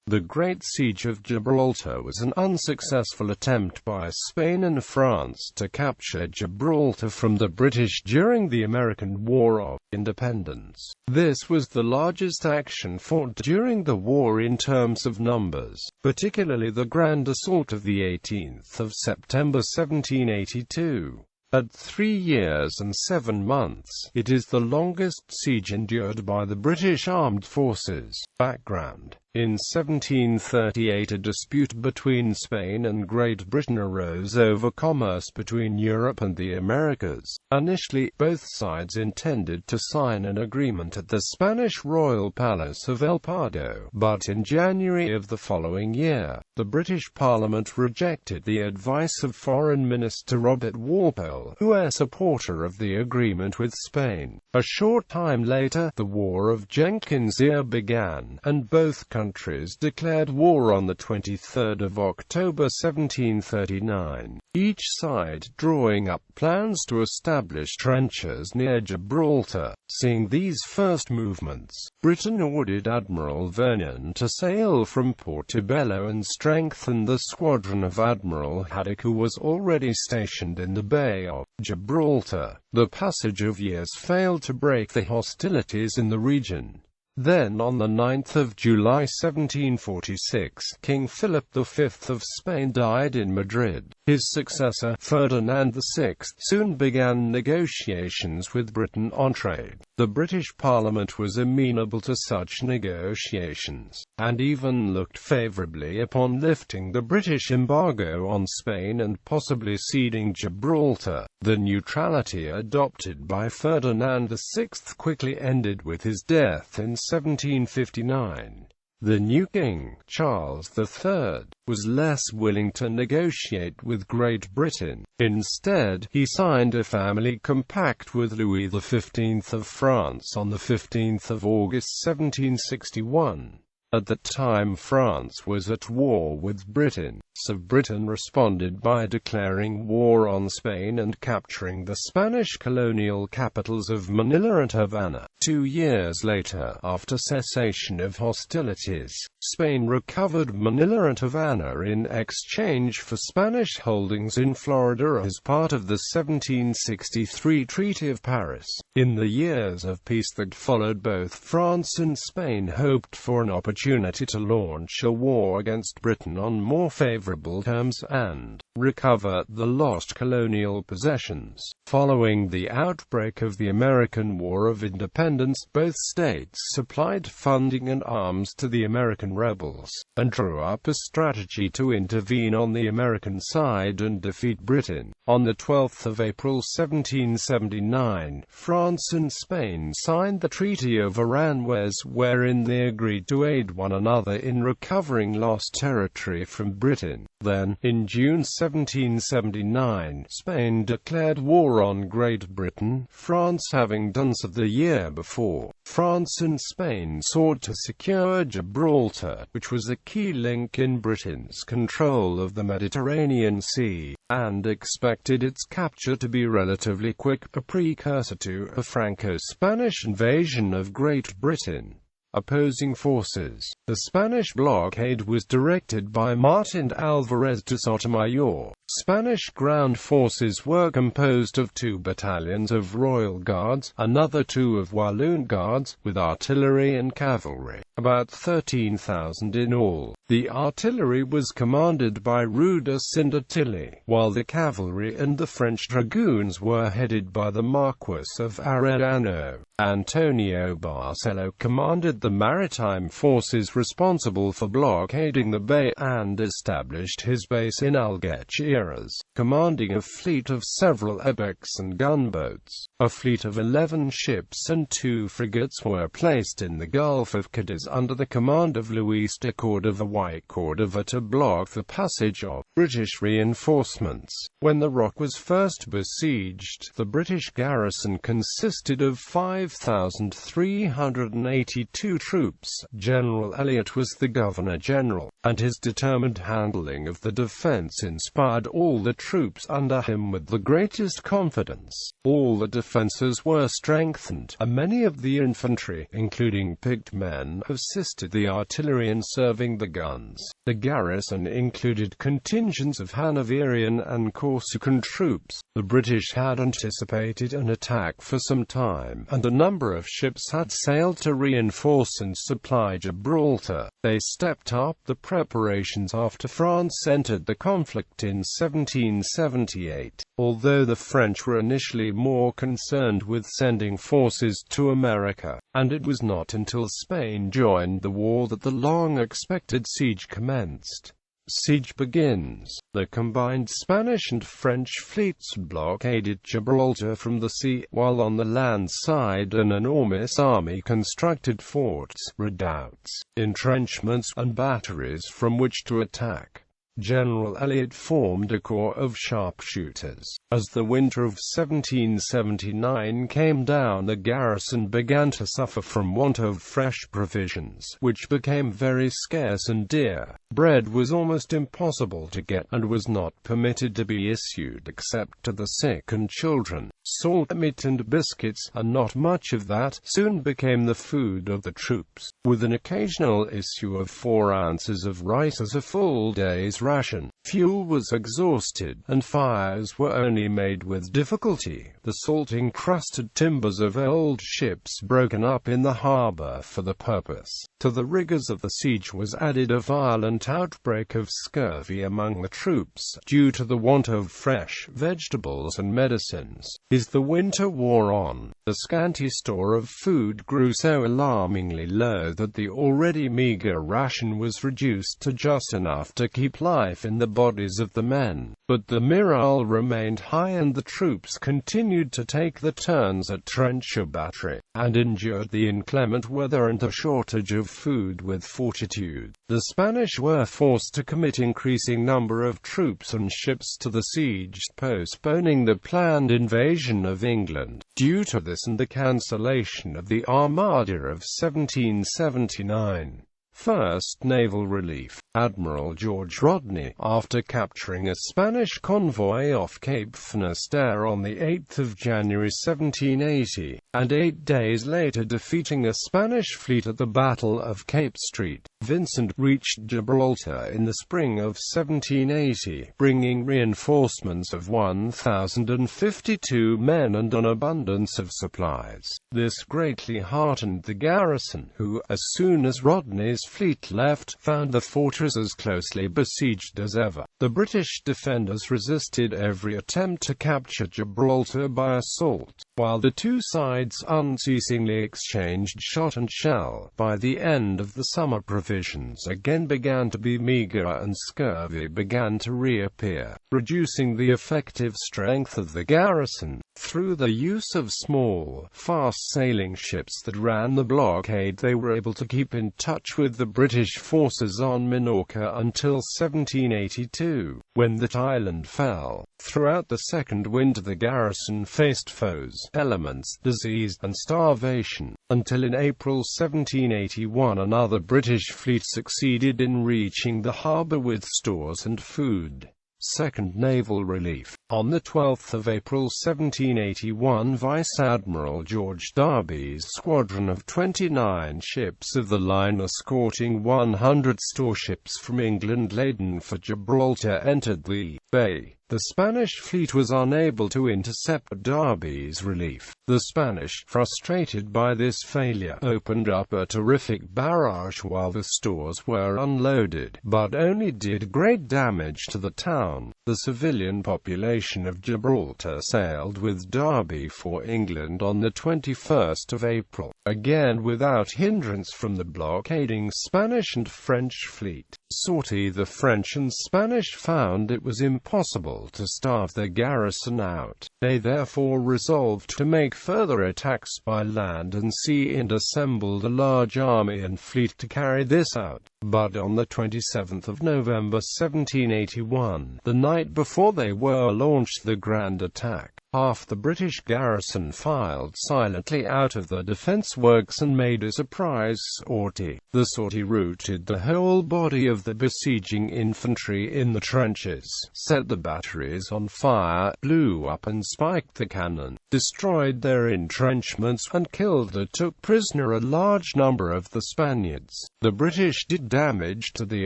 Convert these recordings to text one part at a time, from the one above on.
The Great Siege of Gibraltar was an unsuccessful attempt by Spain and France to capture Gibraltar from the British during the American War of Independence. This was the largest action fought during the war in terms of numbers, particularly the Grand Assault of the 18th of September 1782. At 3 years and 7 months, it is the longest siege endured by the British Armed Forces. Background: in 1738 a dispute between Spain and Great Britain arose over commerce between Europe and the Americas. Initially, both sides intended to sign an agreement at the Spanish royal palace of El Pardo, but in January of the following year, the British Parliament rejected the advice of Foreign Minister Robert Walpole, who was a supporter of the agreement with Spain. A short time later, the War of Jenkins' Ear began, and both countries declared war on the 23rd of October 1739, each side drawing up plans to establish trenches near Gibraltar. Seeing these first movements, Britain ordered Admiral Vernon to sail from Portobello and strengthen the squadron of Admiral Haddock, who was already stationed in the Bay of Gibraltar. The passage of years failed to break the hostilities in the region. Then on the 9th of July 1746, King Philip V of Spain died in Madrid. His successor, Ferdinand VI, soon began negotiations with Britain on trade. The British Parliament was amenable to such negotiations, and even looked favourably upon lifting the British embargo on Spain and possibly ceding Gibraltar. The neutrality adopted by Ferdinand VI quickly ended with his death in 1759. The new king, Charles III, was less willing to negotiate with Great Britain. Instead, he signed a family compact with Louis XV of France on the 15th of August 1761. At the time, France was at war with Britain, so Britain responded by declaring war on Spain and capturing the Spanish colonial capitals of Manila and Havana. 2 years later, after cessation of hostilities, Spain recovered Manila and Havana in exchange for Spanish holdings in Florida as part of the 1763 Treaty of Paris. In the years of peace that followed, both France and Spain hoped for an opportunity to launch a war against Britain on more favorable terms and recover the lost colonial possessions. Following the outbreak of the American War of Independence, both states supplied funding and arms to the American rebels, and drew up a strategy to intervene on the American side and defeat Britain. On the 12th of April 1779, France and Spain signed the Treaty of Aranjuez, wherein they agreed to aid one another in recovering lost territory from Britain. Then, in June 1779, Spain declared war on Great Britain, France having done so the year before. France and Spain sought to secure Gibraltar, which was a key link in Britain's control of the Mediterranean Sea, and expected its capture to be relatively quick, a precursor to a Franco-Spanish invasion of Great Britain. Opposing forces. The Spanish blockade was directed by Martin Alvarez de Sotomayor. Spanish ground forces were composed of 2 battalions of Royal Guards, another 2 of Walloon Guards, with artillery and cavalry, about 13,000 in all. The artillery was commanded by Rudolf Sindatilli, while the cavalry and the French dragoons were headed by the Marquis of Arellano. Antonio Barcelo commanded the maritime forces responsible for blockading the bay, and established his base in Algeciras, commanding a fleet of several ebecs and gunboats. A fleet of 11 ships and 2 frigates were placed in the Gulf of Cadiz under the command of Luis de Cordova y Cordova to block the passage of British reinforcements. When the Rock was first besieged, the British garrison consisted of 5 5,382 troops. General Elliot was the Governor-General, and his determined handling of the defense inspired all the troops under him with the greatest confidence. All the defenses were strengthened, and many of the infantry, including picked men, assisted the artillery in serving the guns. The garrison included contingents of Hanoverian and Corsican troops. The British had anticipated an attack for some time, and a number of ships had sailed to reinforce and supply Gibraltar. They stepped up the preparations after France entered the conflict in 1778. Although the French were initially more concerned with sending forces to America, and it was not until Spain joined the war that the long-expected siege commenced. Siege begins. The combined Spanish and French fleets blockaded Gibraltar from the sea, while on the land side an enormous army constructed forts, redoubts, entrenchments, and batteries from which to attack. General Elliot formed a corps of sharpshooters. As the winter of 1779 came down, the garrison began to suffer from want of fresh provisions, which became very scarce and dear. Bread was almost impossible to get, and was not permitted to be issued except to the sick and children. Salt meat and biscuits, and not much of that, soon became the food of the troops, with an occasional issue of 4 ounces of rice as a full day's ration. Fuel was exhausted, and fires were only made with difficulty. The salt-encrusted timbers of old ships broken up in the harbor for the purpose. To the rigors of the siege was added a violent outbreak of scurvy among the troops, due to the want of fresh vegetables and medicines. As the winter wore on, the scanty store of food grew so alarmingly low that the already meager ration was reduced to just enough to keep life in the bodies of the men. But the morale remained high, and the troops continued to take the turns at trench or battery, and endured the inclement weather and the shortage of food with fortitude. The Spanish were forced to commit increasing number of troops and ships to the siege, postponing the planned invasion of England. Due to this and the cancellation of the Armada of 1779. First naval relief. Admiral George Rodney, after capturing a Spanish convoy off Cape Finisterre on the 8th of January 1780, and 8 days later defeating a Spanish fleet at the Battle of Cape Street, Vincent reached Gibraltar in the spring of 1780, bringing reinforcements of 1,052 men and an abundance of supplies. This greatly heartened the garrison, who, as soon as Rodney's fleet left, found the fortress as closely besieged as ever. The British defenders resisted every attempt to capture Gibraltar by assault, while the two sides unceasingly exchanged shot and shell. By the end of the summer, provisions again began to be meager, and scurvy began to reappear, reducing the effective strength of the garrison. Through the use of small, fast-sailing ships that ran the blockade, they were able to keep in touch with the British forces on Minorca until 1782, when that island fell. Throughout the second winter, the garrison faced foes, elements, disease, and starvation, until in April 1781 another British fleet succeeded in reaching the harbor with stores and food. Second naval relief. On the 12th of April 1781, Vice Admiral George Derby's squadron of 29 ships of the line, escorting 100 storeships from England laden for Gibraltar, entered the bay. The Spanish fleet was unable to intercept Derby's relief. The Spanish, frustrated by this failure, opened up a terrific barrage while the stores were unloaded, but only did great damage to the town. The civilian population of Gibraltar sailed with Derby for England on the 21st of April, again without hindrance from the blockading Spanish and French fleet. Sortie. The French and Spanish found it was impossible to starve the garrison out. They therefore resolved to make further attacks by land and sea, and assembled a large army and fleet to carry this out. But on the 27th of November 1781, the night before they were launched the grand attack, half the British garrison filed silently out of the defence works and made a surprise sortie. The sortie routed the whole body of the besieging infantry in the trenches, set the batteries on fire, blew up and spiked the cannon, destroyed their entrenchments, and killed or took prisoner a large number of the Spaniards. The British did damage to the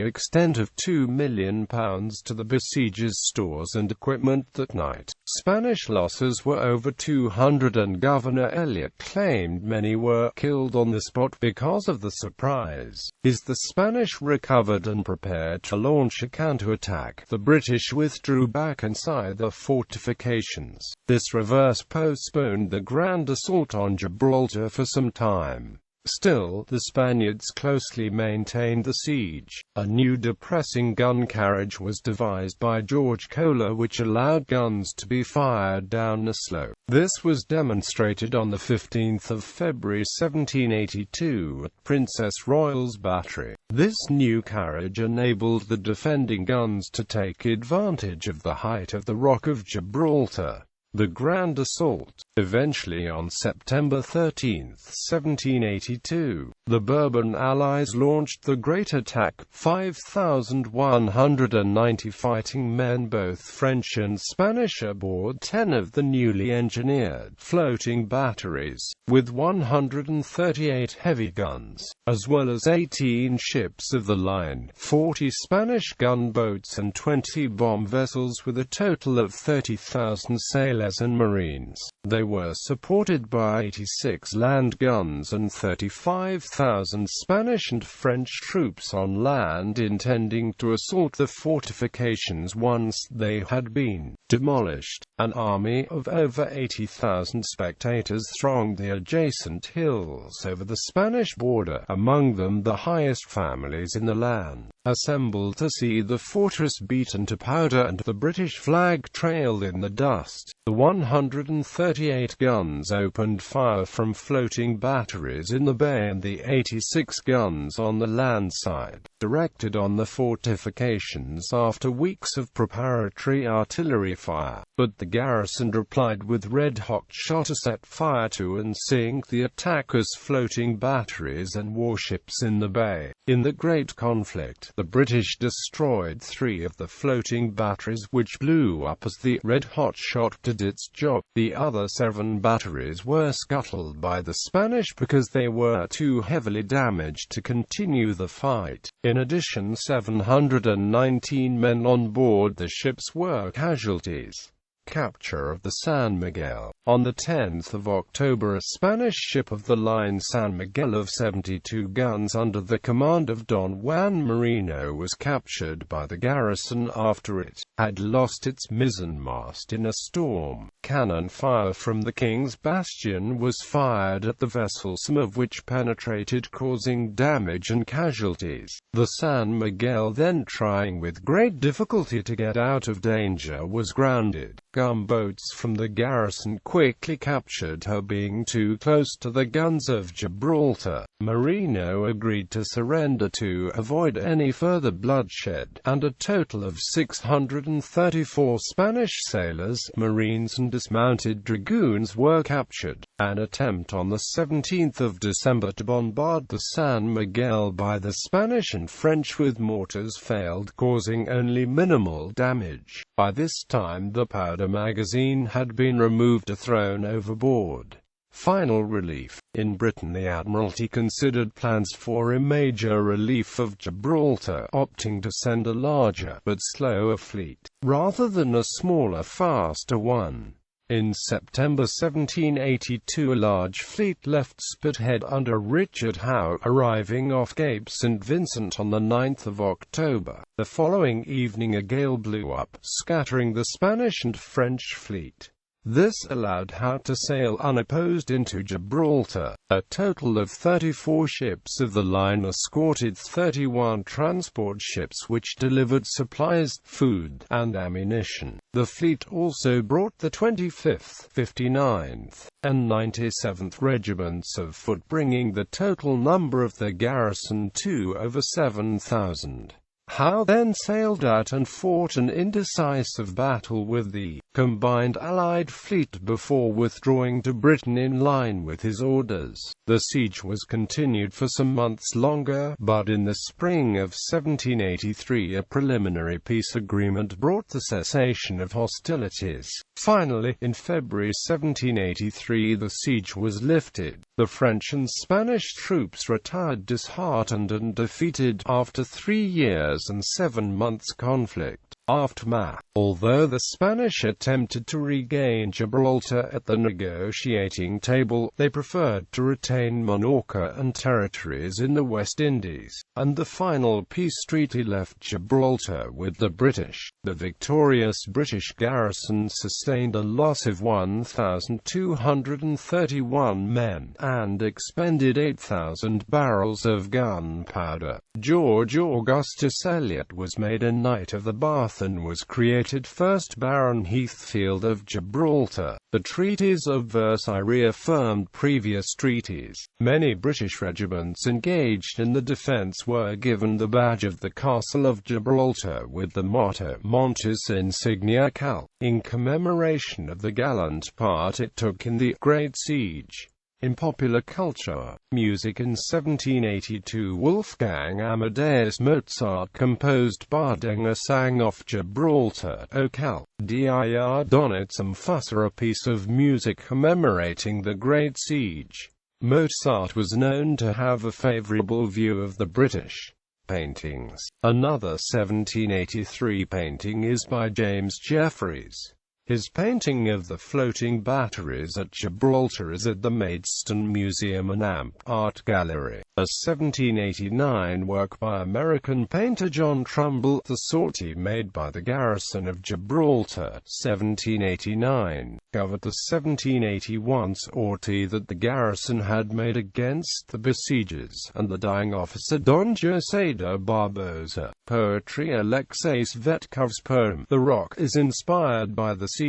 extent of £2 million to the besiegers' stores and equipment that night. Spanish losses were over 200 and Governor Elliot claimed many were killed on the spot because of the surprise. The Spanish recovered and prepared to launch a counterattack. The British withdrew back inside the fortifications. This reverse postponed the grand assault on Gibraltar for some time. Still, the Spaniards closely maintained the siege. A new depressing gun carriage was devised by George Kohler which allowed guns to be fired down a slope. This was demonstrated on the 15th of February 1782 at Princess Royal's Battery. This new carriage enabled the defending guns to take advantage of the height of the Rock of Gibraltar. The grand assault. Eventually on September 13, 1782, the Bourbon allies launched the Great Attack. 5,190 fighting men, both French and Spanish, aboard 10 of the newly engineered floating batteries, with 138 heavy guns, as well as 18 ships of the line, 40 Spanish gunboats and 20 bomb vessels with a total of 30,000 sailors and marines. They were supported by 86 land guns and 35,000 Spanish and French troops on land intending to assault the fortifications once they had been demolished. An army of over 80,000 spectators thronged the adjacent hills over the Spanish border, among them the highest families in the land, assembled to see the fortress beaten to powder and the British flag trailed in the dust. The 138 guns opened fire from floating batteries in the bay and the 86 guns on the land side, directed on the fortifications after weeks of preparatory artillery fire. But the garrison replied with red-hot shot to set fire to and sink the attackers' floating batteries and warships in the bay. In the Great Conflict, the British destroyed 3 of the floating batteries which blew up as the red-hot shot did its job. The other 7 batteries were scuttled by the Spanish because they were too heavily damaged to continue the fight. In addition, 719 men on board the ships were casualties. Capture of the San Miguel. On the 10th of October, a Spanish ship of the line San Miguel of 72 guns under the command of Don Juan Marino was captured by the garrison after it had lost its mizzenmast in a storm. Cannon fire from the King's Bastion was fired at the vessel, some of which penetrated, causing damage and casualties. The San Miguel, then trying with great difficulty to get out of danger, was grounded. Gunboats from the garrison quickly captured her, being too close to the guns of Gibraltar. Marino agreed to surrender to avoid any further bloodshed, and a total of 634 Spanish sailors, marines and dismounted dragoons were captured. An attempt on the 17th of December to bombard the San Miguel by the Spanish and French with mortars failed, causing only minimal damage. By this time the powder magazine had been removed or thrown overboard. Final relief. In Britain, the Admiralty considered plans for a major relief of Gibraltar, opting to send a larger but slower fleet, rather than a smaller, faster one. In September 1782, a large fleet left Spithead under Richard Howe, arriving off Cape St. Vincent on the 9th of October. The following evening a gale blew up, scattering the Spanish and French fleet. This allowed Howe to sail unopposed into Gibraltar. A total of 34 ships of the line escorted 31 transport ships which delivered supplies, food, and ammunition. The fleet also brought the 25th, 59th, and 97th Regiments of Foot, bringing the total number of the garrison to over 7,000. Howe then sailed out and fought an indecisive battle with the combined Allied fleet before withdrawing to Britain in line with his orders. The siege was continued for some months longer, but in the spring of 1783 a preliminary peace agreement brought the cessation of hostilities. Finally, in February 1783 the siege was lifted. The French and Spanish troops retired disheartened and defeated after 3 years and 7 months conflict. Aftermath. Although the Spanish attempted to regain Gibraltar at the negotiating table, they preferred to retain Minorca and territories in the West Indies, and the final peace treaty left Gibraltar with the British. The victorious British garrison sustained a loss of 1,231 men, and expended 8,000 barrels of gunpowder. George Augustus Elliot was made a Knight of the Bath and was created first Baron Heathfield of Gibraltar. The treaties of Versailles reaffirmed previous treaties. Many British regiments engaged in the defence were given the badge of the Castle of Gibraltar with the motto Montis Insignia Cal, in commemoration of the gallant part it took in the Great Siege. In popular culture, music in 1782 Wolfgang Amadeus Mozart composed Bardinger sang off Gibraltar, O Cal, dir Donnet some Fusser, a piece of music commemorating the Great Siege. Mozart was known to have a favourable view of the British. Paintings. Another 1783 painting is by James Jeffreys. His painting of the floating batteries at Gibraltar is at the Maidstone Museum and Art Gallery. A 1789 work by American painter John Trumbull, the sortie made by the garrison of Gibraltar, 1789, covered the 1781 sortie that the garrison had made against the besiegers, and the dying officer Don José de Barbosa. Poetry. Alexei Svetkov's poem, The Rock, is inspired by the siege.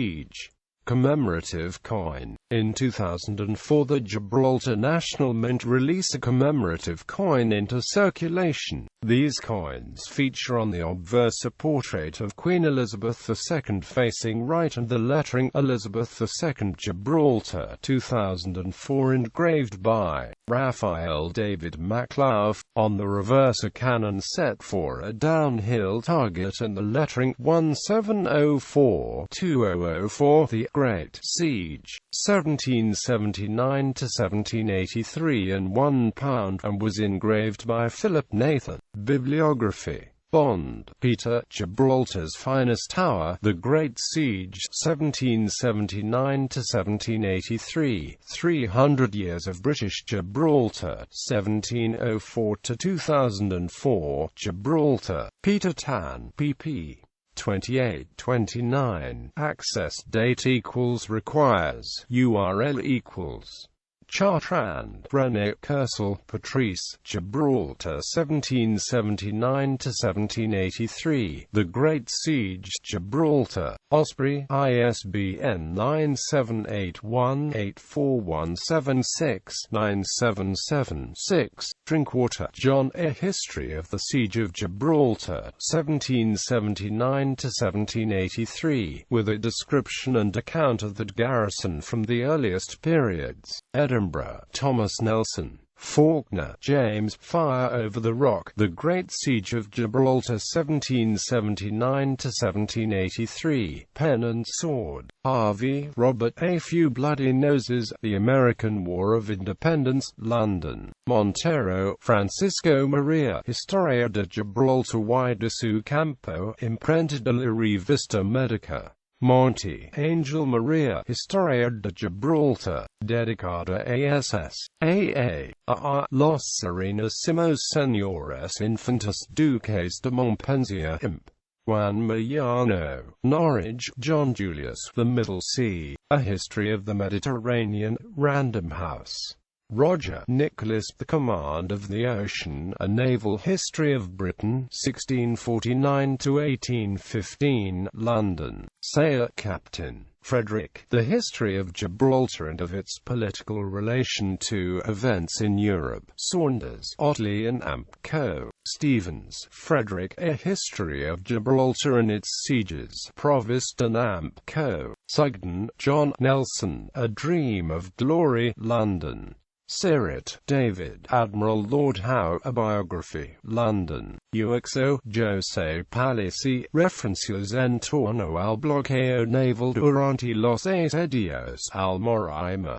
Commemorative Coin. In 2004 the Gibraltar National Mint released a commemorative coin into circulation. These coins feature on the obverse a portrait of Queen Elizabeth II facing right and the lettering Elizabeth II Gibraltar 2004 engraved by Raphael David MacLeod. On the reverse a cannon set for a downhill target and the lettering 1704-2004. The Great Siege, 1779 to 1783 in £1 and was engraved by Philip Nathan. Bibliography. Bond, Peter. Gibraltar's Finest Tower, The Great Siege, 1779 to 1783. 300 Years of British Gibraltar, 1704 to 2004. Gibraltar. Peter Tan, pp. 28-29. Access date equals requires URL equals Chartrand, René Kersel, Patrice. Gibraltar 1779 to 1783. The Great Siege, Gibraltar. Osprey, ISBN 978184176-977-6. Drinkwater, John. A History of the Siege of Gibraltar, 1779 to 1783, with a description and account of the garrison from the earliest periods. Edinburgh, Thomas Nelson. Faulkner, James. Fire over the Rock, The Great Siege of Gibraltar 1779 to 1783. Pen and Sword. Harvey, Robert. A Few Bloody Noses, The American War of Independence, London. Montero, Francisco Maria. Historia de Gibraltar y de su Campo, Imprenta de la Revista Medica. Monte, Angel Maria. Historia de Gibraltar, dedicada a Los Serenísimos Señores Infantes Duques de Montpensier Imp. Juan Mariano. Norwich, John Julius. The Middle Sea, A History of the Mediterranean, Random House. Roger, Nicholas. The Command of the Ocean, A Naval History of Britain, 1649 to 1815, London. Sailor Captain. Frederick, The History of Gibraltar and of its Political Relation to Events in Europe. Saunders, Otley and Amp Co. Stevens, Frederick, A History of Gibraltar and Its Sieges. Provost and Amp Co. Sugden, John. Nelson, A Dream of Glory. London. Sirrett, David, Admiral Lord Howe, A Biography. London. UXO, Jose Palisi, Referencias en torno al bloqueo naval durante los asedios al Moraima.